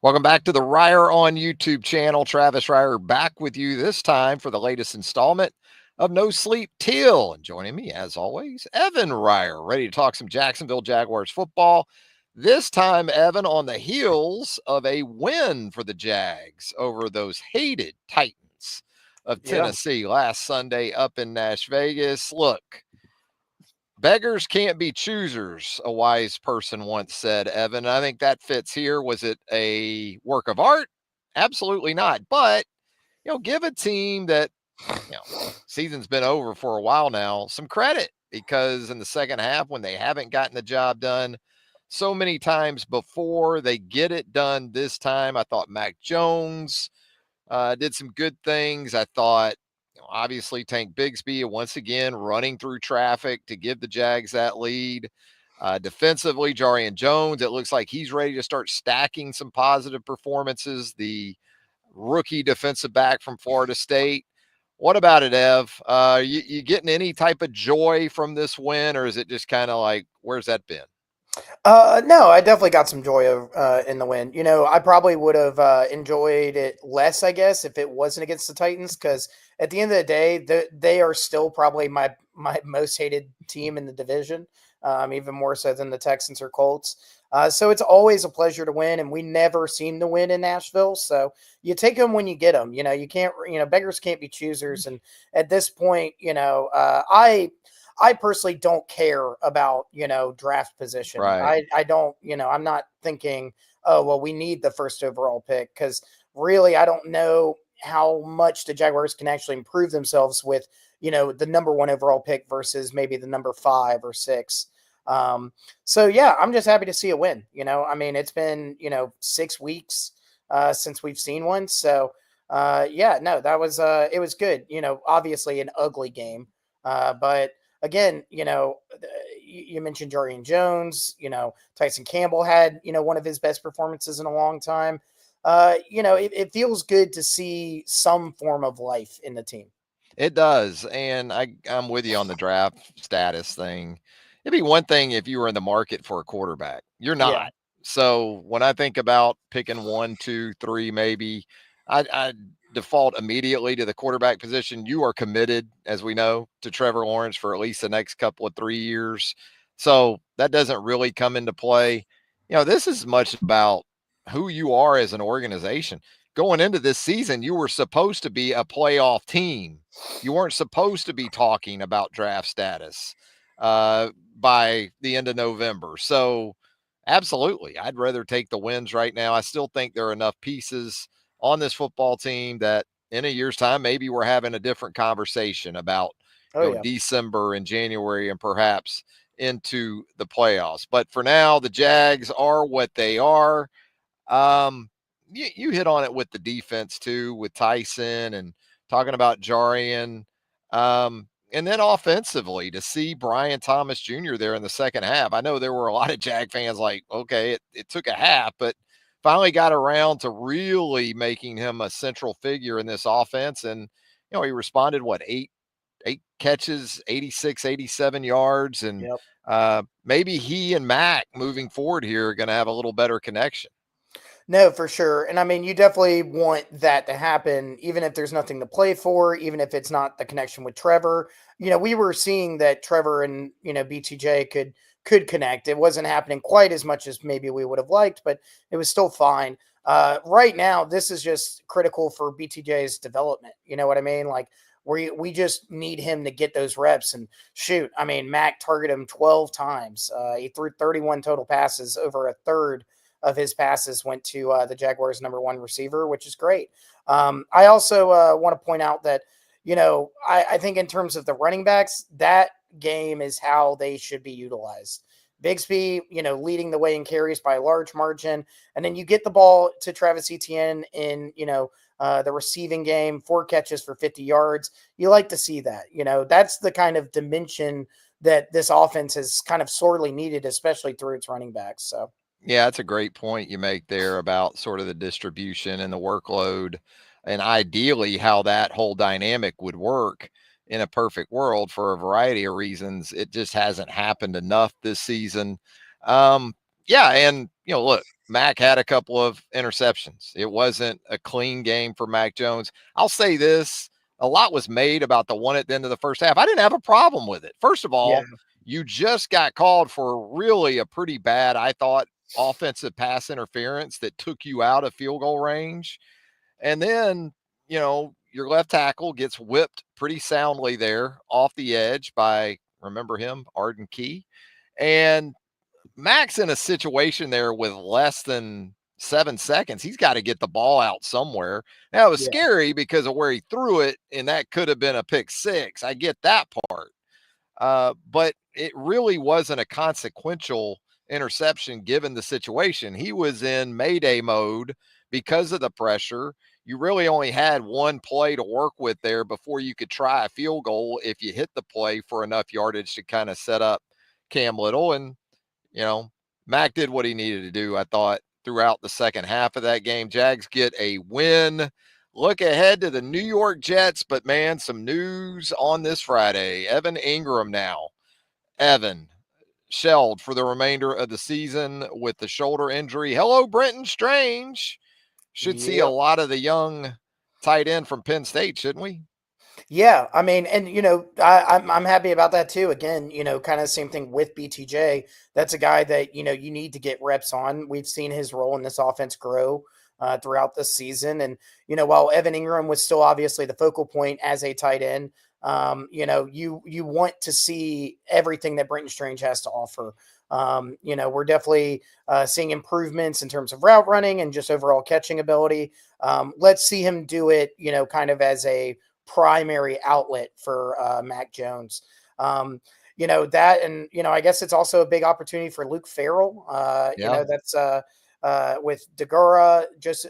Welcome back to the Reier on YouTube channel. Travis Reier back with you this time for the latest installment of No Sleep TEAL. And joining me, as always, Evan Reier, ready to talk some Jacksonville Jaguars football. This time, Evan, on the heels of a win for the Jags over those hated Titans of Yeah. Tennessee last Sunday up in Nash Vegas. Look, beggars can't be choosers, a wise person once said, Evan. I think that fits here. Was it a work of art? Absolutely not. But, give a team that, season's been over for a while now some credit because in the second half, when they haven't gotten the job done so many times before, they get it done this time. I thought Mac Jones did some good things. I thought, obviously, Tank Bigsby once again running through traffic to give the Jags that lead. Defensively, Jarian Jones, it looks like he's ready to start stacking some positive performances. The rookie defensive back from Florida State. What about it, Ev? You getting any type of joy from this win, or is it just kind of like, where's that been? No, I definitely got some joy in the win. I probably would have enjoyed it less, I guess, if it wasn't against the Titans, because at the end of the day, they are still probably my most hated team in the division, even more so than the Texans or Colts. So it's always a pleasure to win, and we never seem to win in Nashville. So you take them when you get them. You can't. Beggars can't be choosers, and at this point, I personally don't care about, draft position. Right. I don't, I'm not thinking, oh, well, we need the first overall pick, because really I don't know how much the Jaguars can actually improve themselves with, the number one overall pick versus maybe the number 5 or 6. So yeah, I'm just happy to see a win. It's been, 6 weeks since we've seen one. So yeah, no, that was it was good. Obviously an ugly game. But again, you mentioned Jarian Jones. Tyson Campbell had one of his best performances in a long time. It feels good to see some form of life in the team. It does. And I'm with you on the draft status thing. It'd be one thing if you were in the market for a quarterback. You're Yeah. not. So when I think about picking one, two, three, maybe, I default immediately to the quarterback position. You are committed, as we know, to Trevor Lawrence for at least the next couple of 3 years. So that doesn't really come into play. This is much about who you are as an organization. Going into this season, you were supposed to be a playoff team. You weren't supposed to be talking about draft status by the end of November. So, absolutely, I'd rather take the wins right now. I still think there are enough pieces on this football team that in a year's time, maybe we're having a different conversation about, Oh yeah. December and January and perhaps into the playoffs. But for now, the Jags are what they are. You hit on it with the defense too, with Tyson and talking about Jarian. And then offensively, to see Brian Thomas Jr. there in the second half. I know there were a lot of Jag fans like, okay, it took a half, but finally got around to really making him a central figure in this offense. And, he responded, what, eight catches, 86, 87 yards. And Yep. maybe he and Mac moving forward here are going to have a little better connection. No, for sure. And you definitely want that to happen, even if there's nothing to play for, even if it's not the connection with Trevor. We were seeing that Trevor and, BTJ could connect. It wasn't happening quite as much as maybe we would have liked, but it was still fine. Right now, this is just critical for BTJ's development. You know what I mean? Like, we just need him to get those reps and shoot. Mac targeted him 12 times. He threw 31 total passes. Over a third of his passes went to the Jaguars' number one receiver, which is great. I also want to point out that, I think in terms of the running backs, that game is how they should be utilized. Bigsby, leading the way in carries by a large margin. And then you get the ball to Travis Etienne in, the receiving game, 4 catches for 50 yards. You like to see that. That's the kind of dimension that this offense has kind of sorely needed, especially through its running backs. So. Yeah, that's a great point you make there about sort of the distribution and the workload, and ideally how that whole dynamic would work in a perfect world. For a variety of reasons, it just hasn't happened enough this season. Yeah, and look, Mac had a couple of interceptions. It wasn't a clean game for Mac Jones. I'll say this, a lot was made about the one at the end of the first half. I didn't have a problem with it. First of Yeah. all, you just got called for really a pretty bad, I thought, offensive pass interference that took you out of field goal range. And then, your left tackle gets whipped pretty soundly there off the edge by, remember him, Arden Key. And Mac's in a situation there with less than 7 seconds. He's got to get the ball out somewhere. Now, it was Yeah. scary because of where he threw it, and that could have been a pick six. I get that part. But it really wasn't a consequential interception given the situation. He was in Mayday mode because of the pressure. You really only had one play to work with there before you could try a field goal if you hit the play for enough yardage to kind of set up Cam Little. And, you know, Mac did what he needed to do, I thought, throughout the second half of that game. Jags get a win. Look ahead to the New York Jets, but man, some news on this Friday. Evan Ingram now. Evan shelled for the remainder of the season with the shoulder injury. Hello, Brenton Strange. Should see a Yep. lot of the young tight end from Penn State, shouldn't we? Yeah, I mean, and I'm happy about that too. Again, kind of the same thing with BTJ. That's a guy that you need to get reps on. We've seen his role in this offense grow throughout the season, and while Evan Ingram was still obviously the focal point as a tight end, you want to see everything that Brenton Strange has to offer. We're definitely seeing improvements in terms of route running and just overall catching ability. Let's see him do it, kind of as a primary outlet for Mac Jones. That, and I guess it's also a big opportunity for Luke Farrell. Yeah. That's with Degora. Just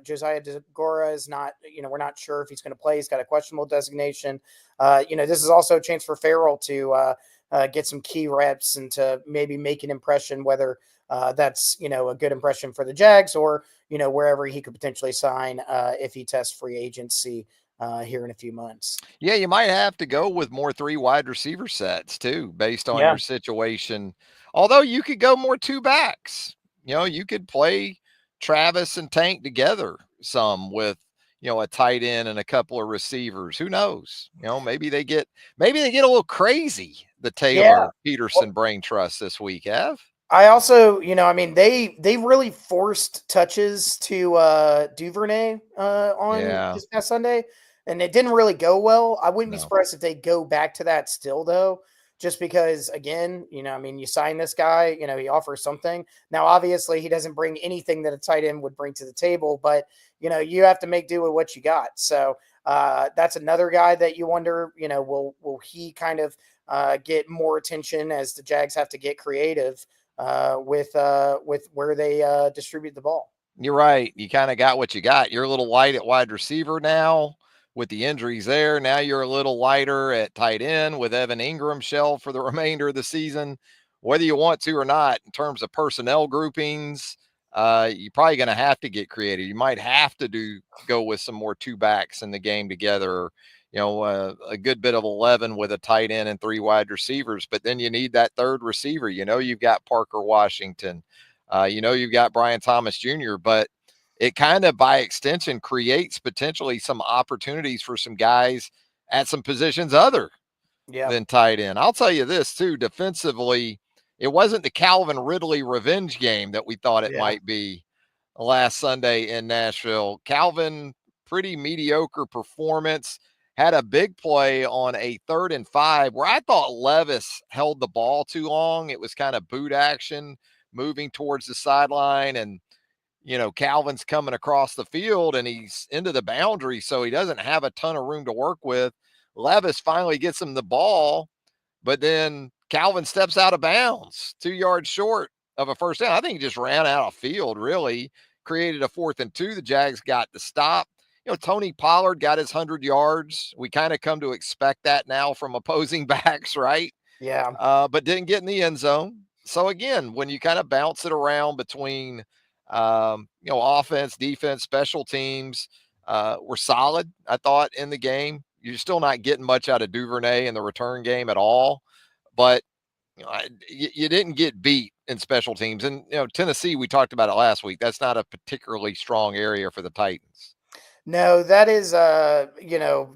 Josiah Degora is not. We're not sure if he's going to play. He's got a questionable designation. This is also a chance for Farrell to get some key reps and to maybe make an impression, whether that's a good impression for the Jags or wherever he could potentially sign if he tests free agency here in a few months. Yeah, you might have to go with more three wide receiver sets too, based on Yeah. your situation. Although you could go more two backs. You could play Travis and Tank together some with, a tight end and a couple of receivers. Who knows? Maybe they get a little crazy, the Yeah. Taylor Peterson brain trust this week, Ev. I also, I mean, they really forced touches to Duvernay on Yeah. this past Sunday, and it didn't really go well. I wouldn't be No. surprised if they go back to that still, though, just because, again, I mean, you sign this guy, he offers something. Now, obviously, he doesn't bring anything that a tight end would bring to the table, but you have to make do with what you got. So that's another guy that you wonder, will he kind of get more attention as the Jags have to get creative with where they distribute the ball. You're right. You kind of got what you got. You're a little light at wide receiver now with the injuries there. Now you're a little lighter at tight end with Evan Ingram shell for the remainder of the season. Whether you want to or not, in terms of personnel groupings, you're probably going to have to get creative. You might have to go with some more two backs in the game together. A good bit of 11 with a tight end and three wide receivers, but then you need that third receiver. You've got Parker Washington. You've got Brian Thomas Jr., but it kind of by extension creates potentially some opportunities for some guys at some positions other Yeah, than tight end. I'll tell you this too, defensively, it wasn't the Calvin Ridley revenge game that we thought it yeah, might be last Sunday in Nashville. Calvin, pretty mediocre performance, had a big play on a 3rd and 5 where I thought Levis held the ball too long. It was kind of boot action moving towards the sideline, and Calvin's coming across the field and he's into the boundary, so he doesn't have a ton of room to work with. Levis finally gets him the ball, but then Calvin steps out of bounds 2 yards short of a first down. I think he just ran out of field, really. Created a 4th and 2. The Jags got the stop. Tony Pollard got his 100 yards. We kind of come to expect that now from opposing backs, right? yeah, But didn't get in the end zone. So again, when you kind of bounce it around between, offense, defense, special teams, were solid, I thought, in the game. You're still not getting much out of Duvernay in the return game at all. But You didn't get beat in special teams. And, Tennessee, we talked about it last week. That's not a particularly strong area for the Titans. No, that is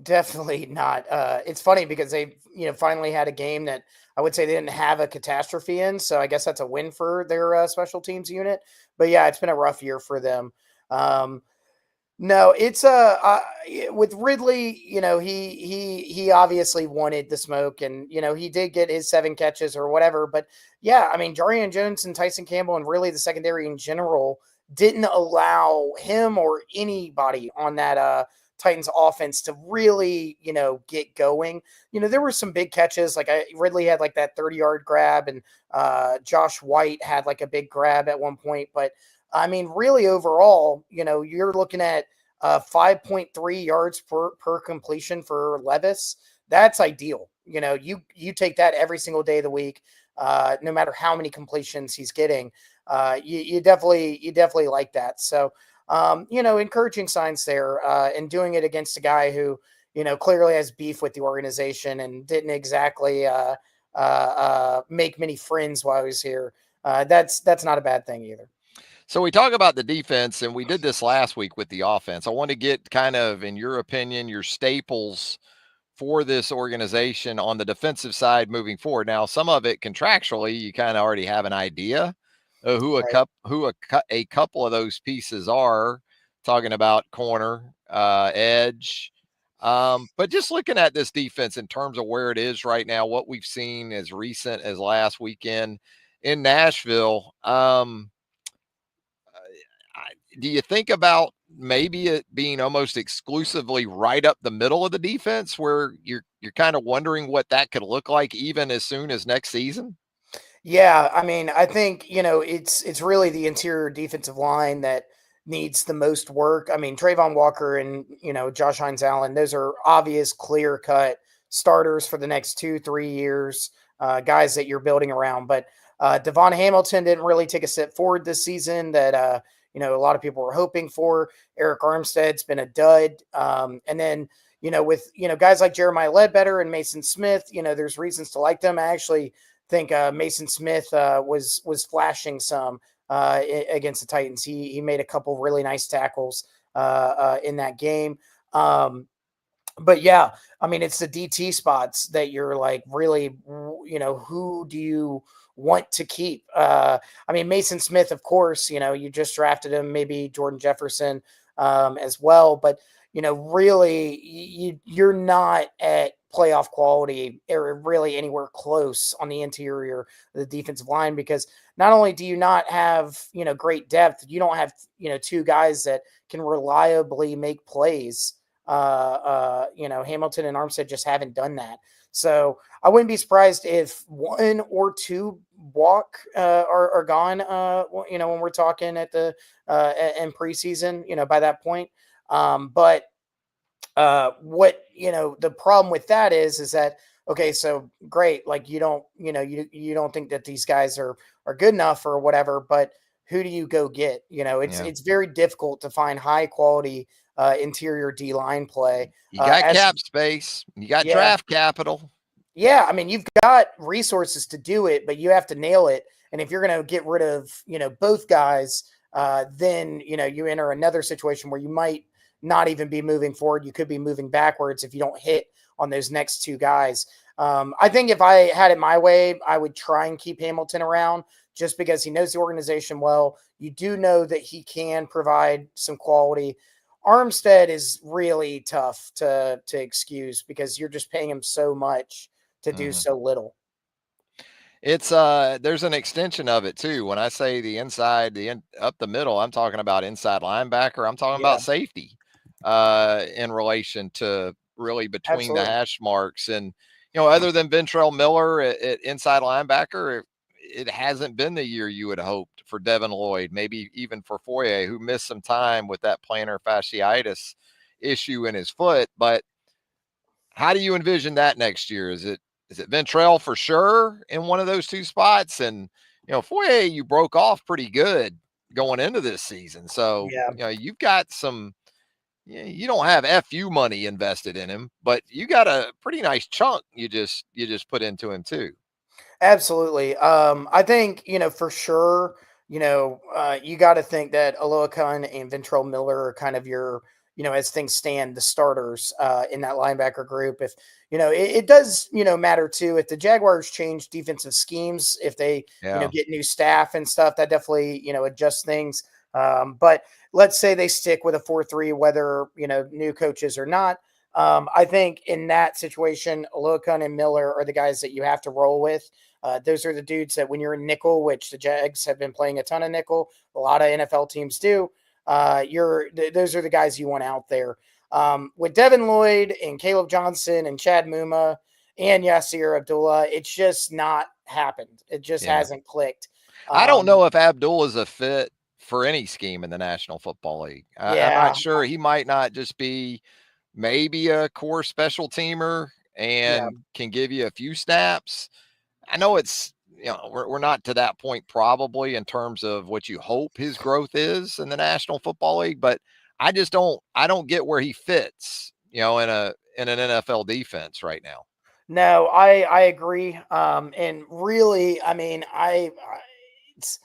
definitely not it's funny because they, finally had a game that I would say they didn't have a catastrophe in, so I guess that's a win for their special teams unit. But yeah, it's been a rough year for them. Um no, it's with Ridley, he obviously wanted the smoke, and he did get his 7 catches or whatever. But yeah, I mean, Jarian Jones and Tyson Campbell, and really the secondary in general, didn't allow him or anybody on that Titans offense to really get going. There were some big catches, like Ridley had like that 30-yard grab, and Josh White had like a big grab at one point, but. I mean, really overall, you're looking at 5.3 yards per completion for Levis. That's ideal. You take that every single day of the week, no matter how many completions he's getting. You definitely like that. So, encouraging signs there, and doing it against a guy who clearly has beef with the organization and didn't exactly make many friends while he was here. That's not a bad thing either. So we talk about the defense, and we did this last week with the offense. I want to get kind of, in your opinion, your staples for this organization on the defensive side moving forward. Now, some of it contractually, you kind of already have an idea of Right. a couple of those pieces are. Talking about corner, edge, but just looking at this defense in terms of where it is right now, what we've seen as recent as last weekend in Nashville. Do you think about maybe it being almost exclusively right up the middle of the defense, where you're kind of wondering what that could look like even as soon as next season? Yeah, I mean, I think, it's really the interior defensive line that needs the most work. I mean, Trayvon Walker and, Josh Hines Allen, those are obvious, clear cut starters for the next 2, 3 years, guys that you're building around. But Devon Hamilton didn't really take a step forward this season that, a lot of people were hoping for. Eric Armstead's been a dud. And then, with, guys like Jeremiah Ledbetter and Mason Smith, there's reasons to like them. I actually think Mason Smith was flashing some against the Titans. He made a couple really nice tackles in that game. But yeah, I mean, it's the DT spots that you're like really, who do you want to keep? I mean, Mason Smith, of course, you just drafted him, maybe Jordan Jefferson as well, but really, you're not at playoff quality or really anywhere close on the interior of the defensive line, because not only do you not have great depth, you don't have two guys that can reliably make plays. Hamilton and Armstead just haven't done that. So I wouldn't be surprised if one or two walk are gone. When we're talking at the in preseason, by that point. But what the problem with that is that okay, so great, like you don't think that these guys are good enough or whatever, but who do you go get? It's Yeah. it's very difficult to find high quality interior D line play. You got As cap space, you got Yeah, draft capital. yeah, I mean, you've got resources to do it, but you have to nail it. And if you're going to get rid of, both guys, then, you enter another situation where you might not even be moving forward. You could be moving backwards if you don't hit on those next two guys. I think if I had it my way, I would try and keep Hamilton around just because he knows the organization well. You do know that he can provide some quality. Armstead is really tough to excuse because you're just paying him so much to do Mhm. so little. It's there's an extension of it too. When I say the inside, up the middle, I'm talking about inside linebacker. I'm talking Yeah, about safety, in relation to really between the absolutely. hash marks. And other than Ventrell Miller at inside linebacker, it hasn't been the year you had hoped for Devin Lloyd, maybe even for Foye, who missed some time with that plantar fasciitis issue in his foot. But how do you envision that next year? Is it Ventrell for sure in one of those two spots? And Foye, you broke off pretty good going into this season, so Yeah. you've got some. You don't have fu money invested in him, but you got a pretty nice chunk you just put into him too. Absolutely. I think, for sure, you got to think that Aloakun and Ventrell Miller are kind of your, as things stand, the starters in that linebacker group. If, it does, matter too. If the Jaguars change defensive schemes, if they, Yeah. get new staff and stuff, that definitely, adjusts things. But let's say they stick with a 4-3, whether, new coaches or not. I think in that situation, Aloakun and Miller are the guys that you have to roll with. Those are the dudes that when you're in nickel, which the Jags have been playing a ton of nickel, a lot of NFL teams do. Those are the guys you want out there. With Devin Lloyd and Caleb Johnson and Chad Muma and Yasir Abdullah, it's just not happened. It just Yeah. hasn't clicked. I don't Um, know if Abdul is a fit for any scheme in the National Football League. I'm yeah, not sure. He might not just be maybe a core special teamer yeah. and can give you a few snaps. I know it's, we're not to that point probably in terms of what you hope his growth is in the National Football League, but I don't get where he fits, in an NFL defense right now. No, I agree. And really, I mean, it's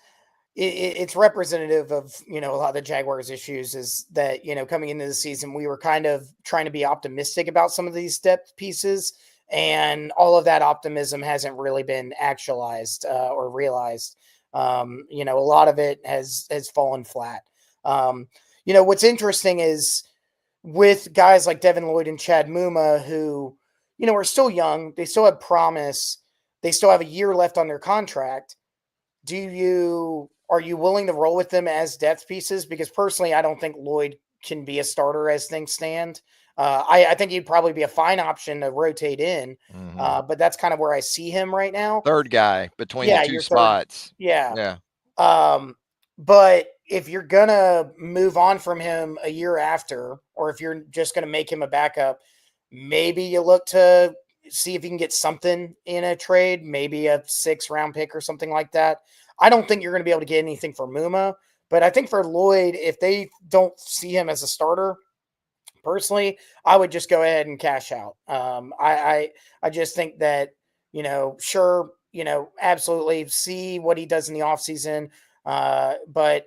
it's representative of a lot of the Jaguars' issues is that coming into the season we were kind of trying to be optimistic about some of these depth pieces, and all of that optimism hasn't really been actualized or realized. A lot of it has fallen flat. What's interesting is with guys like Devin Lloyd and Chad Muma, who are still young, they still have promise, they still have a year left on their contract. Are you willing to roll with them as depth pieces? Because personally, I don't think Lloyd can be a starter as things stand. I think he'd probably be a fine option to rotate in, Mm-hmm. but that's kind of where I see him right now. Third guy between the Yeah, two your third. spots. Yeah. Yeah. Um, but if you're gonna move on from him a year after, or if you're just gonna make him a backup, maybe you look to see if you can get something in a trade, maybe a 6th-round pick or something like that. I don't think you're going to be able to get anything for Muma, but I think for Lloyd, if they don't see him as a starter, personally, I would just go ahead and cash out. I just think that sure, absolutely see what he does in the offseason, but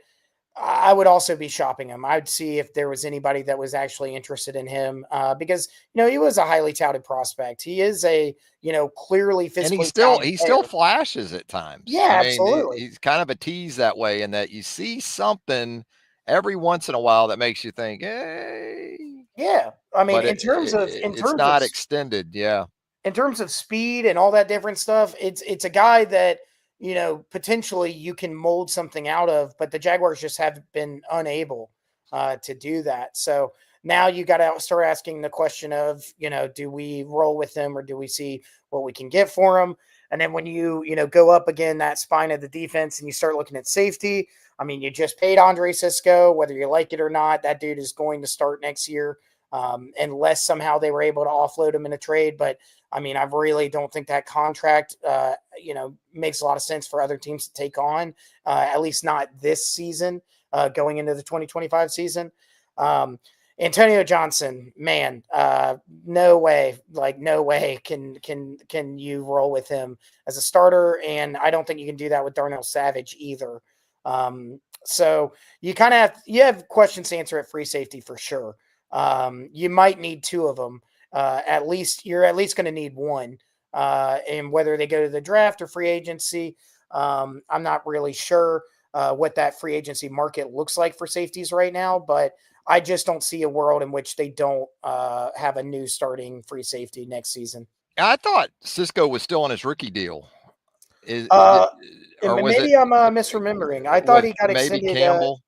I would also be shopping him. I'd see if there was anybody that was actually interested in him because he was a highly touted prospect. He is a clearly And physically sound he still player. flashes at times. Yeah, I mean, absolutely. he's kind of a tease that way in that you see something every once in a while that makes you think, "Hey," Yeah, I mean, but it's not extended. Yeah. in terms of speed and all that different stuff, it's a guy that potentially you can mold something out of, but the Jaguars just have been unable to do that. So now you got to start asking the question of do we roll with him or do we see what we can get for him? And then when you go up again that spine of the defense and you start looking at safety, I mean, you just paid Andre Cisco, whether you like it or not. That dude is going to start next year, unless somehow they were able to offload him in a trade. But I mean, I really don't think that contract, makes a lot of sense for other teams to take on, at least not this season, going into the 2025 season. Um, Antonio Johnson, man, no way, like no way can you roll with him as a starter, and I don't think you can do that with Darnell Savage either. So you have questions to answer at free safety for sure. You might need two of them. At least you're at least going to need one. And whether they go to the draft or free agency, I'm not really sure what that free agency market looks like for safeties right now. But I just don't see a world in which they don't have a new starting free safety next season. I thought Cisco was still on his rookie deal. Uh, and Or was it maybe I'm misremembering. I thought was he got maybe extended. Campbell? Hold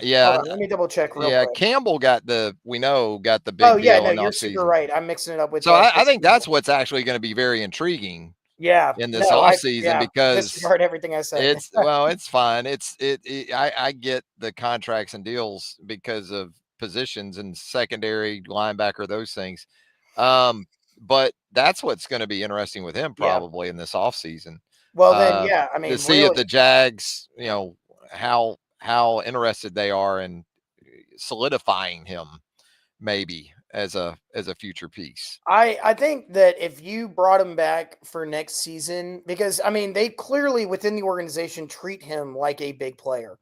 Yeah, on, let me double check real yeah. quick. Campbell got the Oh big yeah, deal no, in the you're super offseason. right. I'm mixing it up with So I think Cisco. that's what's actually going to be very intriguing Yeah, in this no, I offseason yeah because disregard everything I said. it's fine. I get the contracts and deals because of positions and secondary linebacker, those things. Um, but that's what's going to be interesting with him Yeah. probably in this offseason. Well, then, Uh, yeah. I to mean, see if really, the Jags, how interested they are in solidifying him maybe. as a future piece. I think that if you brought him back for next season, because I mean they clearly within the organization treat him like a big player.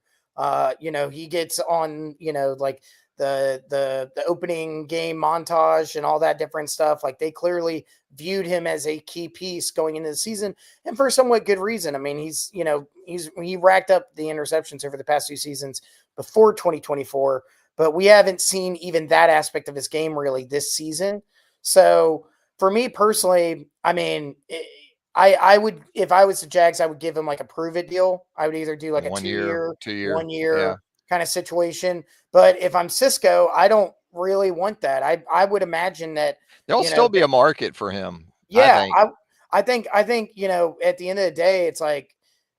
He gets on, like the opening game montage and all that different stuff. Like they clearly viewed him as a key piece going into the season, and for somewhat good reason. I mean, he racked up the interceptions over the past 2 seasons before 2024, but we haven't seen even that aspect of his game really this season. So for me personally, I mean, I would, if I was the Jags, I would give him like a prove it deal. I would either do like a 1 year, 2 year, 2 year. 1 year Yeah. kind of situation. But if I'm Cisco, I don't really want that. I would imagine that, There'll still be a market for him, I yeah, think. I think, at the end of the day, it's like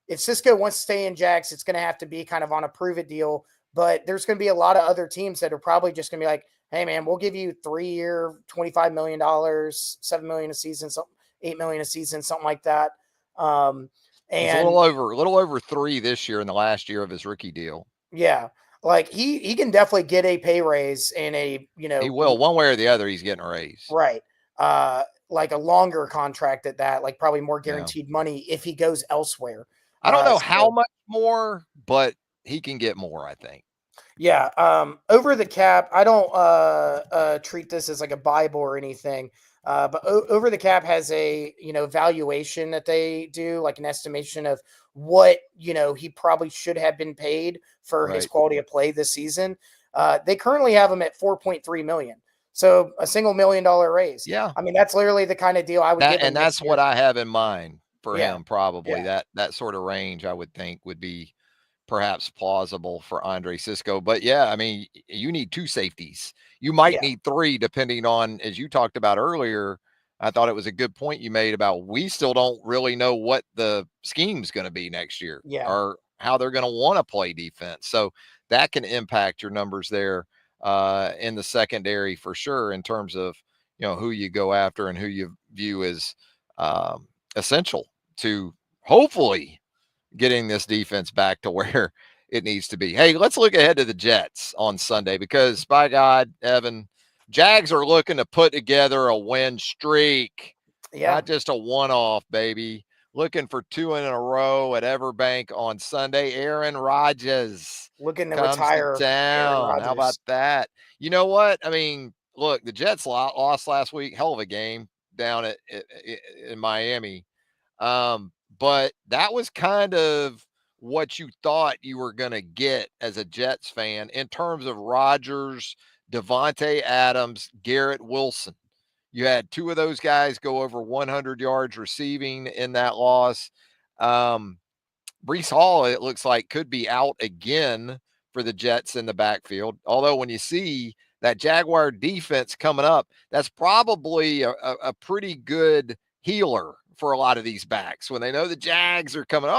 if Cisco wants to stay in Jax, it's going to have to be kind of on a prove it deal. But there's going to be a lot of other teams that are probably just going to be like, hey man, we'll give you 3 year, $25 million, $7 million a season, something, $8 million a season, something like that. It's a And little over 3 this year in the last year of his rookie deal. yeah, like he can definitely get a pay raise and He will, one way or the other, he's getting a raise. right. Like a longer contract at that, like probably more Yeah. guaranteed money if he goes elsewhere. I don't know how So much more, but he can get more, I think. yeah, over the cap, I don't treat this as like a Bible or anything. But over the cap has a valuation that they do, like an estimation of what he probably should have been paid for his Right. quality of play this season. They currently have him at 4.3 million, so a single $1 million raise. Yeah. I mean, that's literally the kind of deal I would give him That's next what year. I have in mind for Yeah, him, probably. yeah, That sort of range, I would think, would be perhaps plausible for Andre Cisco. But yeah, I mean, you need 2 safeties. You might yeah, need 3 depending on, as you talked about earlier. I thought it was a good point you made about we still don't really know what the scheme's going to be next year yeah, or how they're going to want to play defense. So that can impact your numbers there in the secondary for sure in terms of, who you go after and who you view as essential to hopefully getting this defense back to where it needs to be. Hey, let's look ahead to the Jets on Sunday because, by God, Evan, Jags are looking to put together a win streak, yeah. not just a one-off, baby. Looking for 2 in a row at Everbank on Sunday. Aaron Rodgers Looking to comes to retire Aaron town. How about Rodgers. that? You know what? I mean, look, the Jets lost last week. Hell of a game down in Miami. But that was kind of what you thought you were going to get as a Jets fan in terms of Rodgers, Devontae Adams, Garrett Wilson. You had 2 of those guys go over 100 yards receiving in that loss. Um, Brees Hall, it looks like, could be out again for the Jets in the backfield. Although when you see that Jaguar defense coming up, that's probably a pretty good healer for a lot of these backs. When they know the Jags are coming,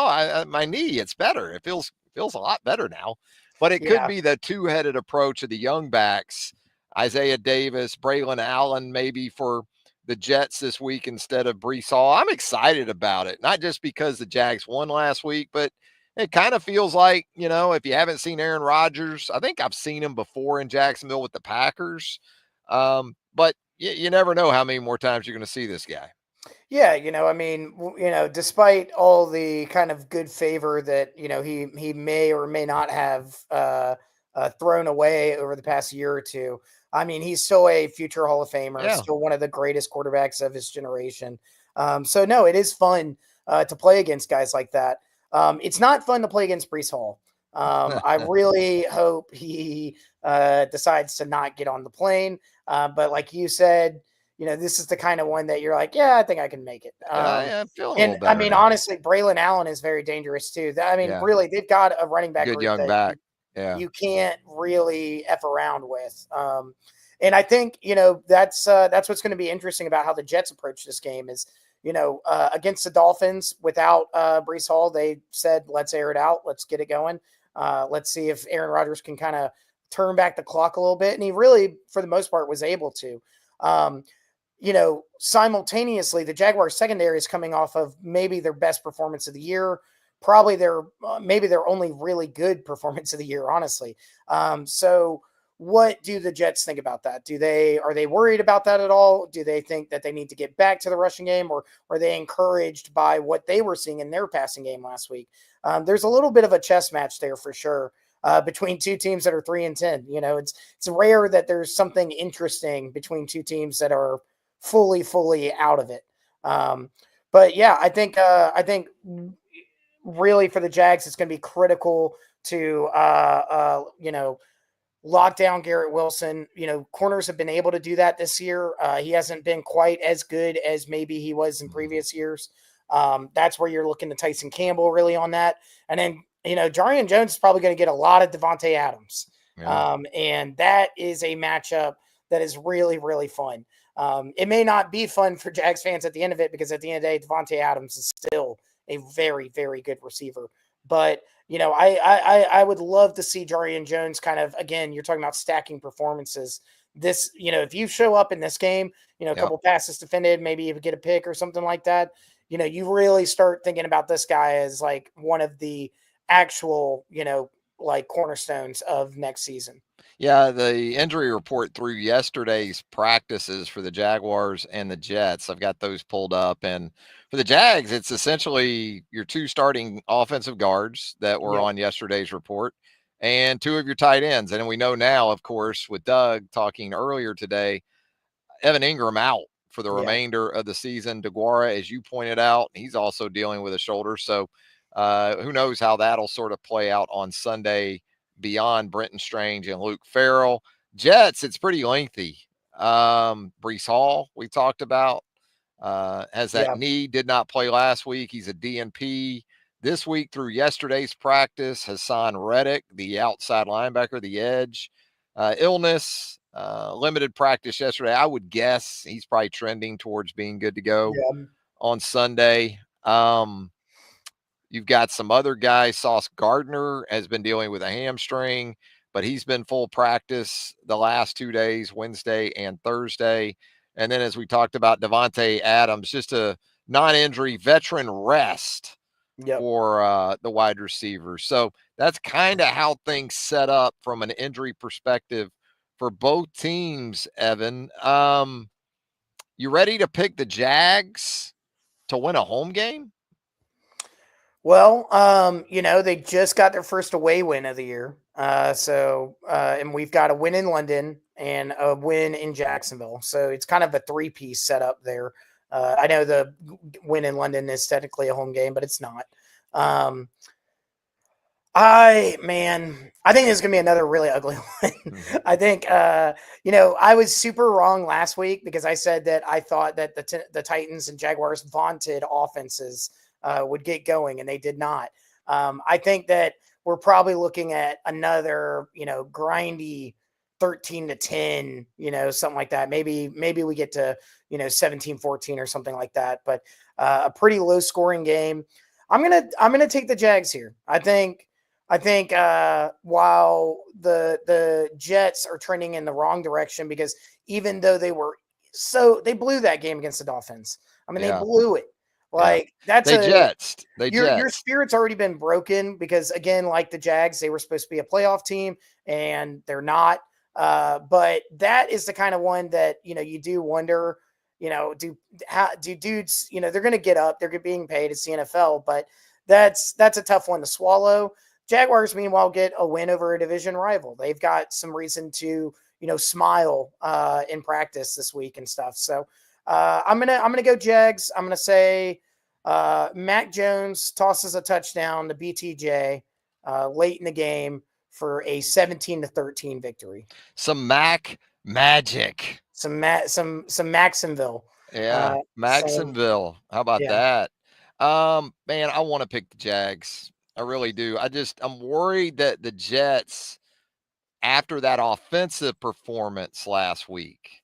my knee, it's better. It feels a lot better now. But it could Yeah, be the two-headed approach of the young backs, Isaiah Davis, Braylon Allen, maybe for the Jets this week instead of Brees Hall. I'm excited about it, not just because the Jags won last week, but it kind of feels like, if you haven't seen Aaron Rodgers, I think I've seen him before in Jacksonville with the Packers. But you never know how many more times you're going to see this guy. yeah. I mean, despite all the kind of good favor that he may or may not have thrown away over the past year or two, I mean, he's still a future Hall of Famer, Yeah. still one of the greatest quarterbacks of his generation. So no, it is fun to play against guys like that. It's not fun to play against Brees Hall. I really hope he decides to not get on the plane. But like you said, this is the kind of one that you're like, yeah, I think I can make it. Yeah, I'm feeling a And little I better mean, now. honestly, Braylon Allen is very dangerous too. I mean, Yeah. really, they've got a running back Good group young that back. Yeah. you can't really f around with. And I think that's what's going to be interesting about how the Jets approach this game is. Against the Dolphins without Brees Hall, they said, let's air it out. Let's get it going. Let's see if Aaron Rodgers can kind of turn back the clock a little bit. And he really, for the most part, was able to. Simultaneously, the Jaguars secondary is coming off of maybe their best performance of the year, probably maybe their only really good performance of the year, honestly. So What do the Jets think about that? Are they worried about that at all? Do they think that they need to get back to the rushing game, or are they encouraged by what they were seeing in their passing game last week? There's a little bit of a chess match there for sure between two teams that are 3-10. It's rare that there's something interesting between two teams that are fully out of it. But yeah, I think really for the Jags, it's going to be critical to lock down Garrett Wilson. Corners have been able to do that this year. He hasn't been quite as good as maybe he was in previous years. That's where you're looking to Tyson Campbell really on that. And then, Jarian Jones is probably going to get a lot of Devontae Adams. Yeah. And that is a matchup that is really, really fun. It may not be fun for Jags fans at the end of it, because at the end of the day, Devontae Adams is still a very, very good receiver. But I would love to see Jarian Jones kind of, again, you're talking about stacking performances. This, if you show up in this game, a Yep. couple passes defended, maybe you get a pick or something like that, you really start thinking about this guy as like one of the actual, like cornerstones of next season. Yeah, the injury report through yesterday's practices for the Jaguars and the Jets, I've got those pulled up. And for the Jags, it's essentially your two starting offensive guards that were Yep. on yesterday's report and two of your tight ends. And we know now, of course, with Doug talking earlier today, Evan Ingram out for the Yeah. remainder of the season. DeGuara, as you pointed out, he's also dealing with a shoulder. So who knows how that'll sort of play out on Sunday beyond Brenton Strange and Luke Farrell. Jets, it's pretty lengthy. Brees Hall, we talked about, has that Yeah. knee, did not play last week. He's a DNP. This week through yesterday's practice, Hassan Reddick, the outside linebacker, the edge, illness, limited practice yesterday. I would guess he's probably trending towards being good to go Yeah. on Sunday. You've got some other guys. Sauce Gardner has been dealing with a hamstring, but he's been full practice the last 2 days, Wednesday and Thursday. And then, as we talked about, Devontae Adams, just a non-injury veteran rest Yep. for the wide receivers. So that's kind of how things set up from an injury perspective for both teams, Evan. You ready to pick the Jags to win a home game? Well, they just got their first away win of the year. And we've got a win in London and a win in Jacksonville. So it's kind of a three-piece setup there. I know the win in London is technically a home game, but it's not. I think this is gonna be another really ugly one. I think I was super wrong last week because I said that I thought that the Titans and Jaguars vaunted offenses would get going, and they did not. I think that we're probably looking at another grindy 13-10, something like that. Maybe we get to 17-14 or something like that, but a pretty low scoring game. I'm gonna take the Jags here. I think while the Jets are trending in the wrong direction, because even though they blew that game against the Dolphins. I mean, they blew it. Like that's your spirit's already been broken, because again, like the Jags, they were supposed to be a playoff team and they're not. But that is the kind of one that you do wonder. Do dudes? They're going to get up. They're being paid. It's the NFL, but that's a tough one to swallow. Jaguars, meanwhile, get a win over a division rival. They've got some reason to, smile in practice this week and stuff. So I'm gonna go Jags. I'm gonna say Mac Jones tosses a touchdown to BTJ late in the game for a 17-13 victory. Some Mac magic. Some Maxonville. Yeah, Maxonville. How about that? Man, I want to pick the Jags. I really do. I'm worried that the Jets, after that offensive performance last week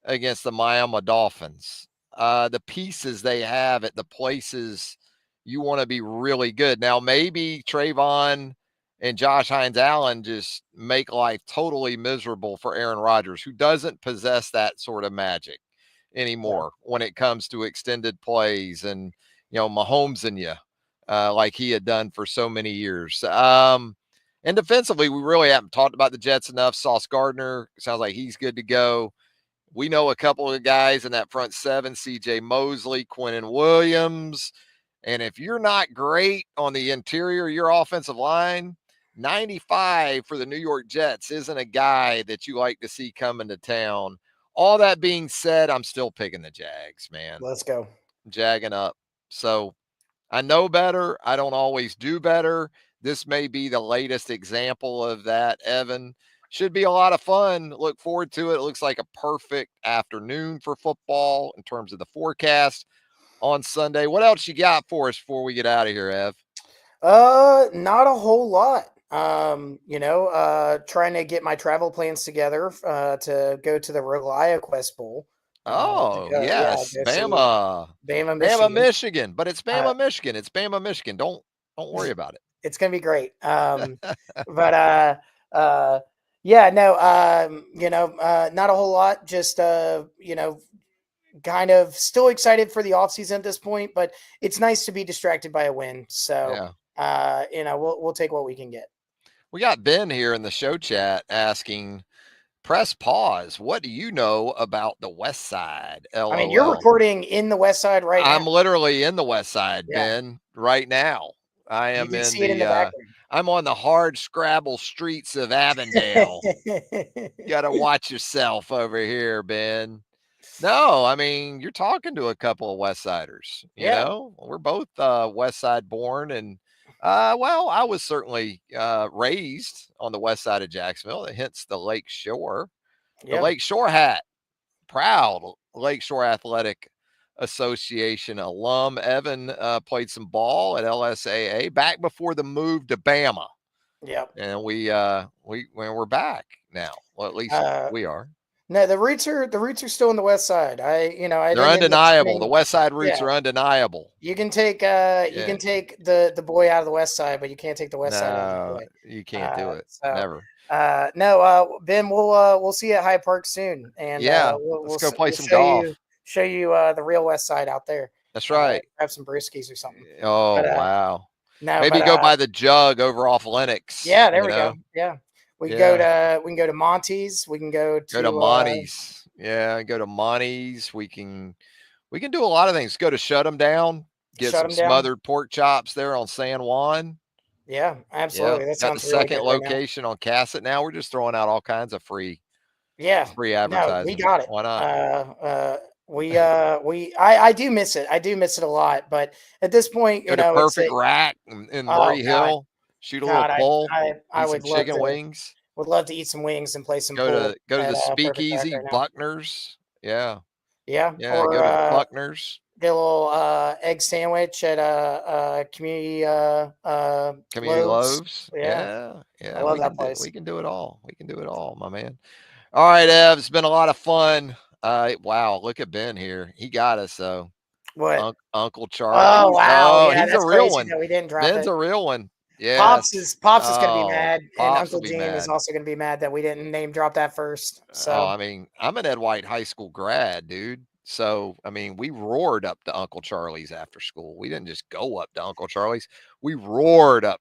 against the Miami Dolphins, the pieces they have at the places you want to be really good. Now, maybe Trayvon and Josh Hines Allen just make life totally miserable for Aaron Rodgers, who doesn't possess that sort of magic anymore when it comes to extended plays and, Mahomes and you, like he had done for so many years. And defensively, we really haven't talked about the Jets enough. Sauce Gardner sounds like he's good to go. We know a couple of guys in that front seven, CJ Mosley, Quinnen Williams. And if you're not great on the interior of your offensive line, 95 for the New York Jets isn't a guy that you like to see coming to town. All that being said, I'm still picking the Jags, man. Let's go. Jagging up. So I know better. I don't always do better. This may be the latest example of that, Evan. Should be a lot of fun. Look forward to it. It looks like a perfect afternoon for football in terms of the forecast on Sunday. What else you got for us before we get out of here, Ev? Not a whole lot. Trying to get my travel plans together to go to the Relia Quest Bowl. Oh, yes. Go see Bama. Bama, Bama, Michigan. Michigan. But it's Uh, Bama, Michigan. It's Bama, Michigan. Don't worry about it's gonna be great. it. But yeah, no, not a whole lot. Just kind of still excited for the offseason at this point, but it's nice to be distracted by a win. So, Yeah. we'll take what we can get. We got Ben here in the show chat asking, press pause. What do you know about the West Side? LOL. I mean, you're recording in the West Side right I'm now. literally in the West Side, Yeah. Ben, right now. I You am can in see it in the background. I'm on the hard scrabble streets of Avondale. Got to watch yourself over here, Ben. No, I mean, you're talking to a couple of West Siders, Yeah. We're both West Side born, and well, I was certainly raised on the west side of Jacksonville, hence the Lake Shore. The Yeah. Lake Shore hat, proud Lake Shore Athletic Association alum. Evan played some ball at LSAA back before the move to Bama. Yeah. And we're back now. Well, at least we are. No, the roots are still on the West Side. I They're think in the undeniable. The spring, West Side roots yeah, are undeniable. you can take the boy out of the West Side, but you can't take the West Side out of the No, boy. you can't do it. Never. Ben, we'll see you at Hyde Park soon, and Yeah, we'll let's go play we'll some golf. show you the real West Side out there. That's right. Grab some brewskis or something. Oh, But wow. no, Maybe but go by the jug over off Lennox. yeah, there we go. Yeah, Yeah. we can go to Monty's. We can go Go to to Monty's. Yeah, go to Monty's. We can do a lot of things. Go to Shut 'em Down. Get Shut some them down. smothered pork chops there on San Juan. Yeah, Yeah. absolutely. That Got the sounds really second good right now. location on Cassett. Now we're just throwing out all kinds of free Yeah, no, we advertising. got it. Why not? I do miss it. I do miss it a lot. But at this point, Go to Perfect Rack in oh Murray God, Hill. Shoot a little pull. I Eat some would love chicken wings. to eat some wings and play some Go pool to at the Perfect Rack Speakeasy right now. Buckner's. Yeah. Yeah, Yeah. or Go to Buckner's. get a little egg sandwich at community Community Loaves. Loaves. Yeah, Yeah. I Yeah. love that place. We can do it all. We can do it all, my man. All right, Ev. It's been a lot of fun. Wow. Look at Ben here. He got us, though. What? Uncle Oh Charlie. wow, Oh, yeah, he's a that's real crazy one. that we didn't drop Ben's it. a real one. Yes. Pops is gonna be Oh, mad, and Pops will Uncle be Gene is mad. also gonna be mad that we didn't name drop that first. Oh, So I mean, I'm an Ed White High School grad, dude. So, I mean, we roared up to Uncle Charlie's after school. We didn't just go up to Uncle Charlie's. We roared up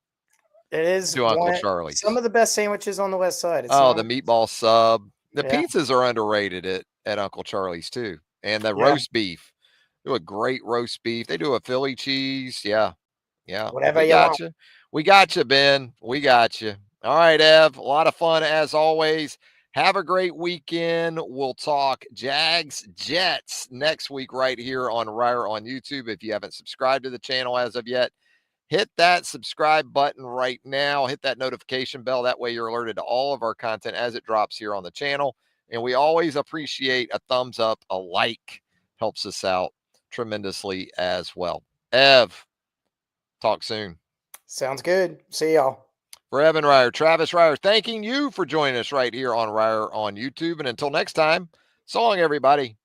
it is to Uncle some Charlie's. of the best sandwiches on the West Side. It's Oh, not the meatball sub. The yeah, pizzas are underrated at Uncle Charlie's too. And the yeah, roast beef. Do a great roast beef. They do a Philly cheese. Yeah. Yeah. whatever We you got want. you. We got you, Ben. We got you. All right, Ev. A lot of fun as always. Have a great weekend. We'll talk Jags Jets next week right here on Reier on YouTube. If you haven't subscribed to the channel as of yet, hit that subscribe button right now. Hit that notification bell. That way you're alerted to all of our content as it drops here on the channel. And we always appreciate a thumbs up, a like. Helps us out tremendously as well. Ev, talk soon. Sounds good. See y'all. For Evan Reier, Travis Reier, thanking you for joining us right here on Reier on YouTube. And until next time, so long, everybody.